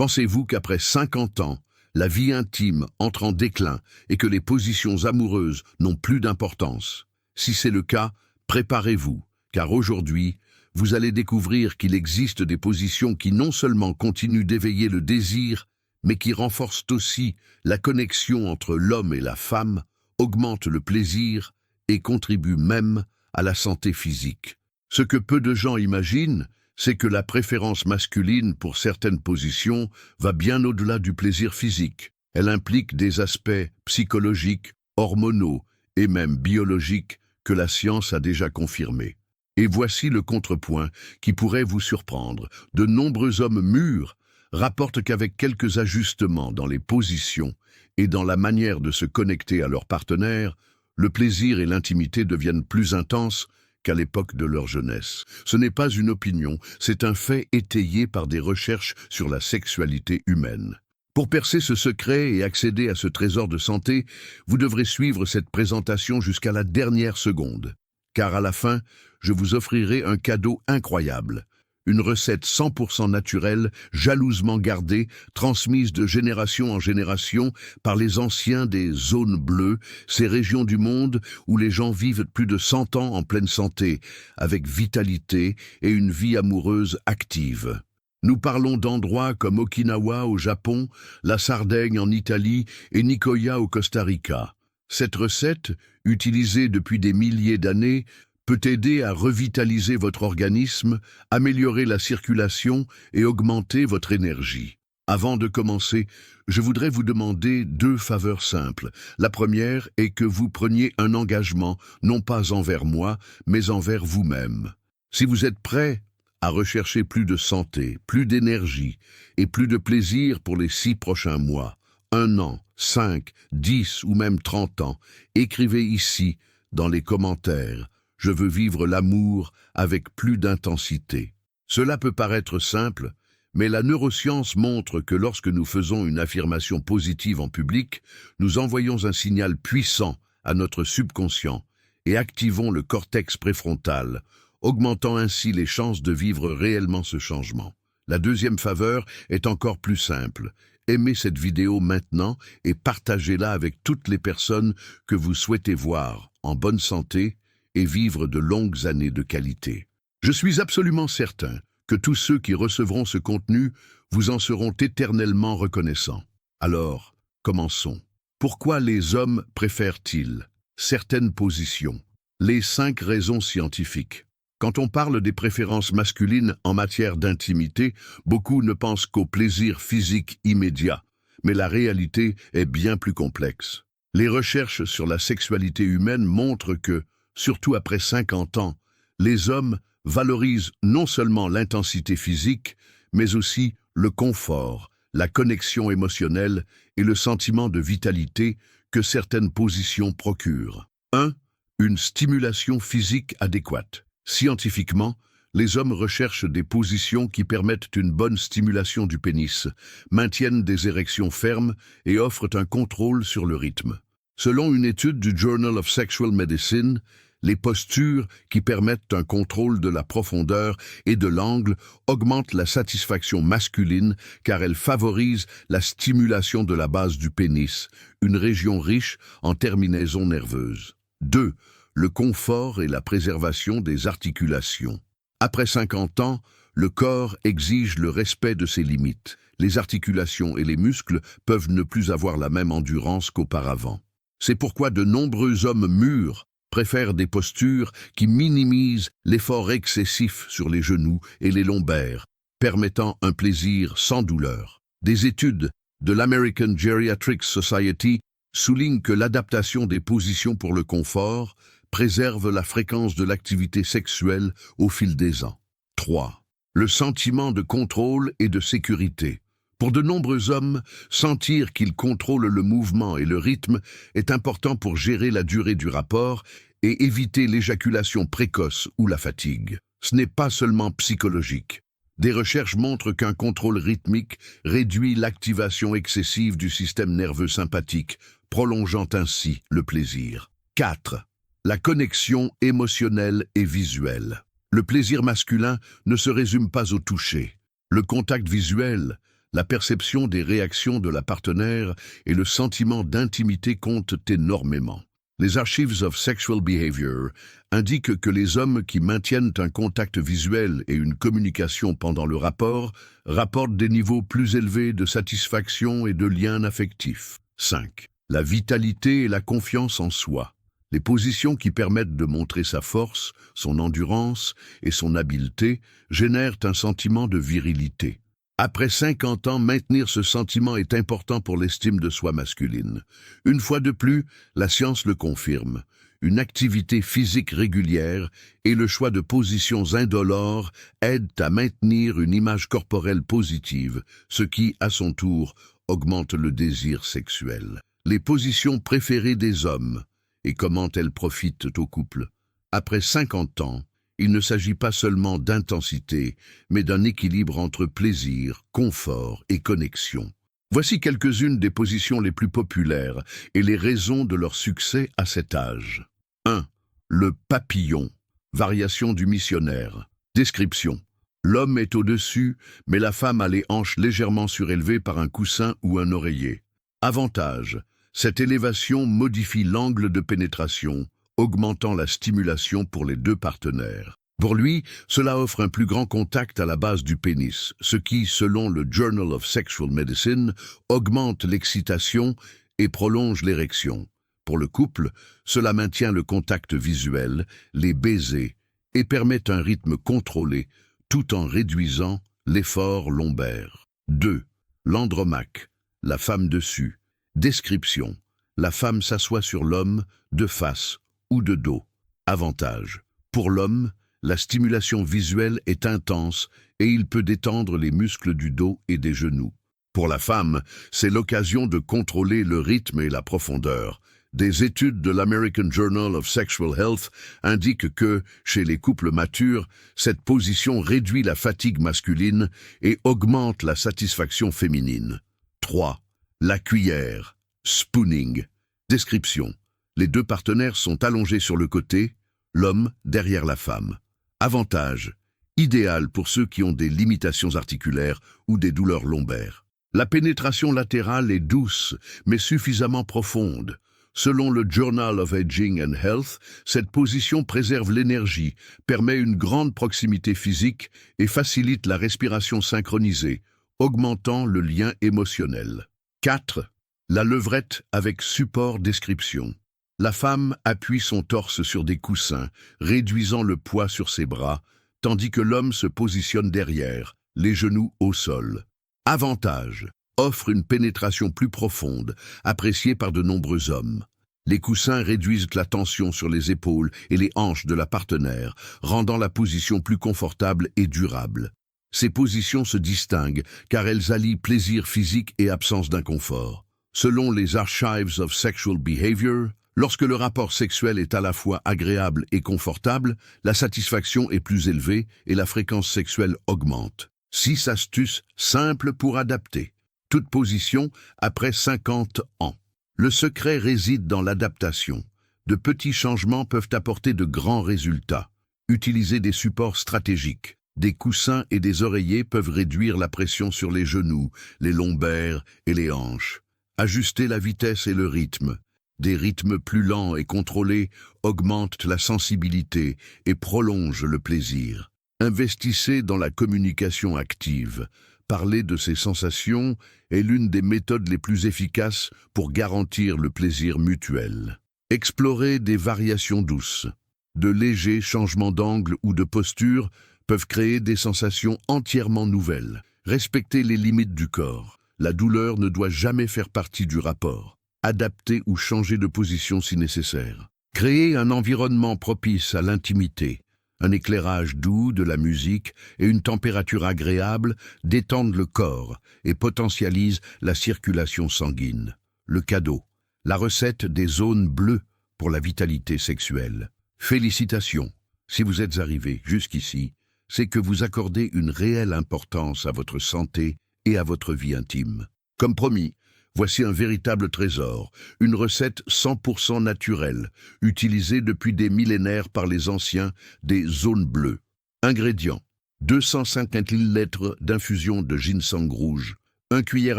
Pensez-vous qu'après 50 ans, la vie intime entre en déclin et que les positions amoureuses n'ont plus d'importance? Si c'est le cas, préparez-vous, car aujourd'hui, vous allez découvrir qu'il existe des positions qui non seulement continuent d'éveiller le désir, mais qui renforcent aussi la connexion entre l'homme et la femme, augmentent le plaisir et contribuent même à la santé physique. Ce que peu de gens imaginent, c'est que la préférence masculine pour certaines positions va bien au-delà du plaisir physique. Elle implique des aspects psychologiques, hormonaux et même biologiques que la science a déjà confirmés. Et voici le contrepoint qui pourrait vous surprendre. De nombreux hommes mûrs rapportent qu'avec quelques ajustements dans les positions et dans la manière de se connecter à leur partenaire, le plaisir et l'intimité deviennent plus intenses qu'à l'époque de leur jeunesse. Ce n'est pas une opinion, c'est un fait étayé par des recherches sur la sexualité humaine. Pour percer ce secret et accéder à ce trésor de santé, vous devrez suivre cette présentation jusqu'à la dernière seconde. Car à la fin, je vous offrirai un cadeau incroyable. Une recette 100% naturelle, jalousement gardée, transmise de génération en génération par les anciens des zones bleues, ces régions du monde où les gens vivent plus de 100 ans en pleine santé, avec vitalité et une vie amoureuse active. Nous parlons d'endroits comme Okinawa au Japon, la Sardaigne en Italie et Nicoya au Costa Rica. Cette recette, utilisée depuis des milliers d'années, peut aider à revitaliser votre organisme, améliorer la circulation et augmenter votre énergie. Avant de commencer, je voudrais vous demander 2 faveurs simples. La première est que vous preniez un engagement, non pas envers moi, mais envers vous-même. Si vous êtes prêt à rechercher plus de santé, plus d'énergie et plus de plaisir pour les 6 prochains mois, 1 an, 5, 10 ou même 30 ans, écrivez ici, dans les commentaires, « Je veux vivre l'amour avec plus d'intensité ». Cela peut paraître simple, mais la neuroscience montre que lorsque nous faisons une affirmation positive en public, nous envoyons un signal puissant à notre subconscient et activons le cortex préfrontal, augmentant ainsi les chances de vivre réellement ce changement. La deuxième faveur est encore plus simple. Aimez cette vidéo maintenant et partagez-la avec toutes les personnes que vous souhaitez voir en bonne santé et vivre de longues années de qualité. Je suis absolument certain que tous ceux qui recevront ce contenu vous en seront éternellement reconnaissants. Alors, commençons. Pourquoi les hommes préfèrent-ils certaines positions? Les 5 raisons scientifiques. Quand on parle des préférences masculines en matière d'intimité, beaucoup ne pensent qu'au plaisir physique immédiat, mais la réalité est bien plus complexe. Les recherches sur la sexualité humaine montrent que, surtout après 50 ans, les hommes valorisent non seulement l'intensité physique, mais aussi le confort, la connexion émotionnelle et le sentiment de vitalité que certaines positions procurent. 1. Une stimulation physique adéquate. Scientifiquement, les hommes recherchent des positions qui permettent une bonne stimulation du pénis, maintiennent des érections fermes et offrent un contrôle sur le rythme. Selon une étude du Journal of Sexual Medicine, les postures qui permettent un contrôle de la profondeur et de l'angle augmentent la satisfaction masculine car elles favorisent la stimulation de la base du pénis, une région riche en terminaisons nerveuses. 2. Le confort et la préservation des articulations. Après 50 ans, le corps exige le respect de ses limites. Les articulations et les muscles peuvent ne plus avoir la même endurance qu'auparavant. C'est pourquoi de nombreux hommes mûrs préfèrent des postures qui minimisent l'effort excessif sur les genoux et les lombaires, permettant un plaisir sans douleur. Des études de l'American Geriatric Society soulignent que l'adaptation des positions pour le confort préserve la fréquence de l'activité sexuelle au fil des ans. 3. Le sentiment de contrôle et de sécurité. Pour de nombreux hommes, sentir qu'ils contrôlent le mouvement et le rythme est important pour gérer la durée du rapport et éviter l'éjaculation précoce ou la fatigue. Ce n'est pas seulement psychologique. Des recherches montrent qu'un contrôle rythmique réduit l'activation excessive du système nerveux sympathique, prolongeant ainsi le plaisir. 4. La connexion émotionnelle et visuelle. Le plaisir masculin ne se résume pas au toucher. Le contact visuel, La perception des réactions de la partenaire et le sentiment d'intimité comptent énormément. Les Archives of Sexual Behavior indiquent que les hommes qui maintiennent un contact visuel et une communication pendant le rapport rapportent des niveaux plus élevés de satisfaction et de liens affectifs. 5. La vitalité et la confiance en soi. Les positions qui permettent de montrer sa force, son endurance et son habileté génèrent un sentiment de virilité. Après 50 ans, maintenir ce sentiment est important pour l'estime de soi masculine. Une fois de plus, la science le confirme. Une activité physique régulière et le choix de positions indolores aident à maintenir une image corporelle positive, ce qui, à son tour, augmente le désir sexuel. Les positions préférées des hommes et comment elles profitent au couple. Après 50 ans, il ne s'agit pas seulement d'intensité, mais d'un équilibre entre plaisir, confort et connexion. Voici quelques-unes des positions les plus populaires et les raisons de leur succès à cet âge. 1. Le papillon, variation du missionnaire. Description. L'homme est au-dessus, mais la femme a les hanches légèrement surélevées par un coussin ou un oreiller. Avantage. Cette élévation modifie l'angle de pénétration, augmentant la stimulation pour les deux partenaires. Pour lui, cela offre un plus grand contact à la base du pénis, ce qui, selon le Journal of Sexual Medicine, augmente l'excitation et prolonge l'érection. Pour le couple, cela maintient le contact visuel, les baisers, et permet un rythme contrôlé, tout en réduisant l'effort lombaire. 2. L'andromaque, la femme dessus. Description. La femme s'assoit sur l'homme, de face ou de dos. Avantage. Pour l'homme, la stimulation visuelle est intense et il peut détendre les muscles du dos et des genoux. Pour la femme, c'est l'occasion de contrôler le rythme et la profondeur. Des études de l'American Journal of Sexual Health indiquent que, chez les couples matures, cette position réduit la fatigue masculine et augmente la satisfaction féminine. 3. La cuillère, spooning. Description. Les deux partenaires sont allongés sur le côté, l'homme derrière la femme. Avantage. Idéal pour ceux qui ont des limitations articulaires ou des douleurs lombaires. La pénétration latérale est douce, mais suffisamment profonde. Selon le Journal of Aging and Health, cette position préserve l'énergie, permet une grande proximité physique et facilite la respiration synchronisée, augmentant le lien émotionnel. 4. La levrette avec support description. La femme appuie son torse sur des coussins, réduisant le poids sur ses bras, tandis que l'homme se positionne derrière, les genoux au sol. Avantage. Offre une pénétration plus profonde, appréciée par de nombreux hommes. Les coussins réduisent la tension sur les épaules et les hanches de la partenaire, rendant la position plus confortable et durable. Ces positions se distinguent car elles allient plaisir physique et absence d'inconfort. Selon les Archives of Sexual Behavior, lorsque le rapport sexuel est à la fois agréable et confortable, la satisfaction est plus élevée et la fréquence sexuelle augmente. 6 astuces simples pour adapter. Toute position après 50 ans. Le secret réside dans l'adaptation. De petits changements peuvent apporter de grands résultats. Utilisez des supports stratégiques. Des coussins et des oreillers peuvent réduire la pression sur les genoux, les lombaires et les hanches. Ajustez la vitesse et le rythme. Des rythmes plus lents et contrôlés augmentent la sensibilité et prolongent le plaisir. Investissez dans la communication active. Parler de ces sensations est l'une des méthodes les plus efficaces pour garantir le plaisir mutuel. Explorez des variations douces. De légers changements d'angle ou de posture peuvent créer des sensations entièrement nouvelles. Respectez les limites du corps. La douleur ne doit jamais faire partie du rapport. Adaptez ou changez de position si nécessaire. Créez un environnement propice à l'intimité. Un éclairage doux, de la musique et une température agréable détendent le corps et potentialisent la circulation sanguine. Le cadeau. La recette des zones bleues pour la vitalité sexuelle. Félicitations. Si vous êtes arrivé jusqu'ici, c'est que vous accordez une réelle importance à votre santé et à votre vie intime. Comme promis, voici un véritable trésor, une recette 100% naturelle, utilisée depuis des millénaires par les anciens des zones bleues. Ingrédients. 250 ml d'infusion de ginseng rouge, 1 cuillère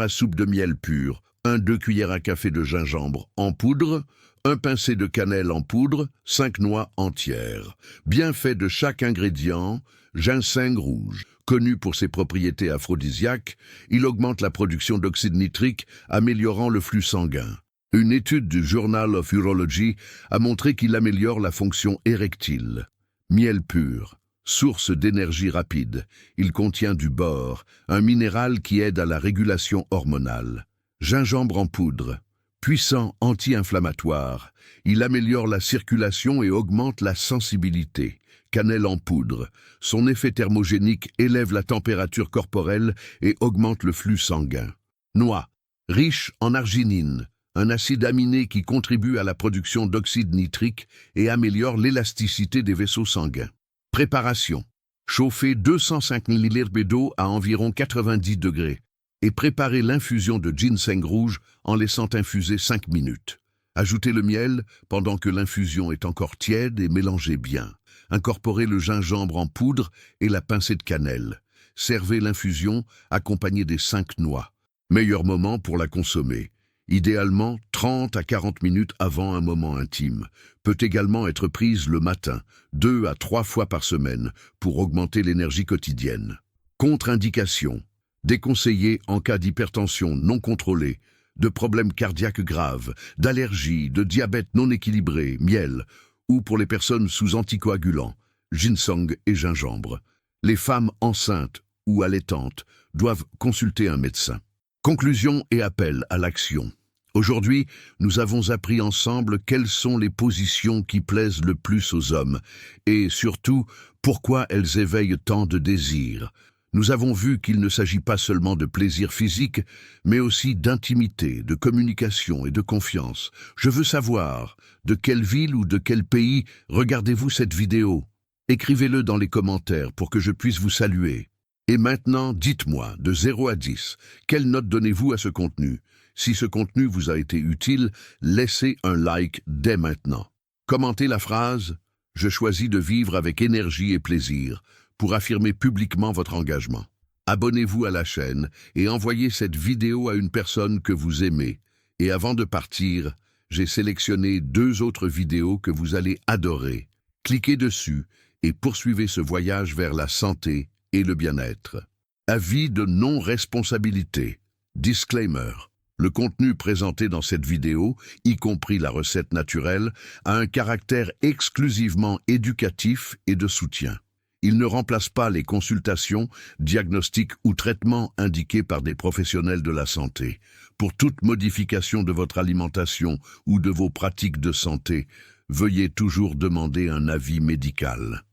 à soupe de miel pur, 1-2 cuillères à café de gingembre en poudre, 1 pincée de cannelle en poudre, 5 noix entières. Bienfait de chaque ingrédient: ginseng rouge. Connu pour ses propriétés aphrodisiaques, il augmente la production d'oxyde nitrique, améliorant le flux sanguin. Une étude du Journal of Urology a montré qu'il améliore la fonction érectile. Miel pur, source d'énergie rapide. Il contient du bore, un minéral qui aide à la régulation hormonale. Gingembre en poudre, puissant anti-inflammatoire. Il améliore la circulation et augmente la sensibilité. Cannelle en poudre. Son effet thermogénique élève la température corporelle et augmente le flux sanguin. Noix, riche en arginine, un acide aminé qui contribue à la production d'oxyde nitrique et améliore l'élasticité des vaisseaux sanguins. Préparation. Chauffez 205 ml d'eau à environ 90 degrés et préparez l'infusion de ginseng rouge en laissant infuser 5 minutes. Ajoutez le miel pendant que l'infusion est encore tiède et mélangez bien. Incorporez le gingembre en poudre et la pincée de cannelle. Servez l'infusion accompagnée des 5 noix. Meilleur moment pour la consommer. Idéalement 30 à 40 minutes avant un moment intime. Peut également être prise le matin, 2 à 3 fois par semaine, pour augmenter l'énergie quotidienne. Contre-indication. Déconseillé en cas d'hypertension non contrôlée, de problèmes cardiaques graves, d'allergies, de diabète non équilibré, miel, ou pour les personnes sous anticoagulants, ginseng et gingembre. Les femmes enceintes ou allaitantes doivent consulter un médecin. Conclusion et appel à l'action. Aujourd'hui, nous avons appris ensemble quelles sont les positions qui plaisent le plus aux hommes et surtout pourquoi elles éveillent tant de désirs. Nous avons vu qu'il ne s'agit pas seulement de plaisir physique, mais aussi d'intimité, de communication et de confiance. Je veux savoir de quelle ville ou de quel pays regardez-vous cette vidéo. Écrivez-le dans les commentaires pour que je puisse vous saluer. Et maintenant, dites-moi, de 0 à 10, quelle note donnez-vous à ce contenu? Si ce contenu vous a été utile, laissez un like dès maintenant. Commentez la phrase « Je choisis de vivre avec énergie et plaisir » pour affirmer publiquement votre engagement. Abonnez-vous à la chaîne et envoyez cette vidéo à une personne que vous aimez. Et avant de partir, j'ai sélectionné 2 autres vidéos que vous allez adorer. Cliquez dessus et poursuivez ce voyage vers la santé et le bien-être. Avis de non-responsabilité. Disclaimer. Le contenu présenté dans cette vidéo, y compris la recette naturelle, a un caractère exclusivement éducatif et de soutien. Il ne remplace pas les consultations, diagnostics ou traitements indiqués par des professionnels de la santé. Pour toute modification de votre alimentation ou de vos pratiques de santé, veuillez toujours demander un avis médical.